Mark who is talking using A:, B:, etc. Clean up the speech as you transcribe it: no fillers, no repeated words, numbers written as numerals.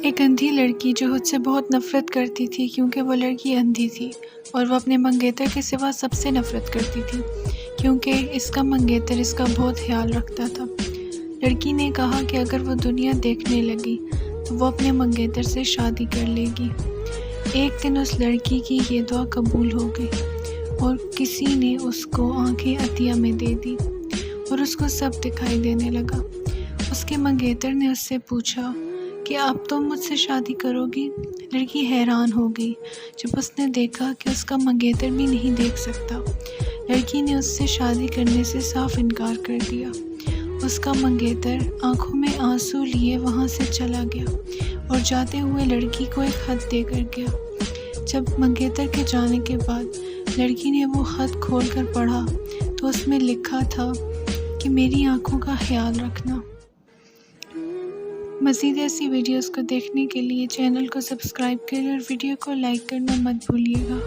A: ایک اندھی لڑکی جو خود سے بہت نفرت کرتی تھی کیونکہ وہ لڑکی اندھی تھی، اور وہ اپنے منگیتر کے سوا سب سے نفرت کرتی تھی کیونکہ اس کا منگیتر اس کا بہت خیال رکھتا تھا۔ لڑکی نے کہا کہ اگر وہ دنیا دیکھنے لگی تو وہ اپنے منگیتر سے شادی کر لے گی۔ ایک دن اس لڑکی کی یہ دعا قبول ہو گئی اور کسی نے اس کو آنکھیں عطیہ میں دے دی اور اس کو سب دکھائی دینے لگا۔ اس کے منگیتر نے اس سے پوچھا کہ اب تم مجھ سے شادی کرو گی؟ لڑکی حیران ہو گئی جب اس نے دیکھا کہ اس کا منگیتر بھی نہیں دیکھ سکتا۔ لڑکی نے اس سے شادی کرنے سے صاف انکار کر دیا۔ اس کا منگیتر آنکھوں میں آنسو لیے وہاں سے چلا گیا اور جاتے ہوئے لڑکی کو ایک خط دے کر گیا۔ جب منگیتر کے جانے کے بعد لڑکی نے وہ خط کھول کر پڑھا تو اس میں لکھا تھا کہ میری آنکھوں کا خیال رکھنا۔ مزید ایسی ویڈیوز کو دیکھنے کے لیے چینل کو سبسکرائب کریں اور ویڈیو کو لائک کرنا مت بھولیے گا۔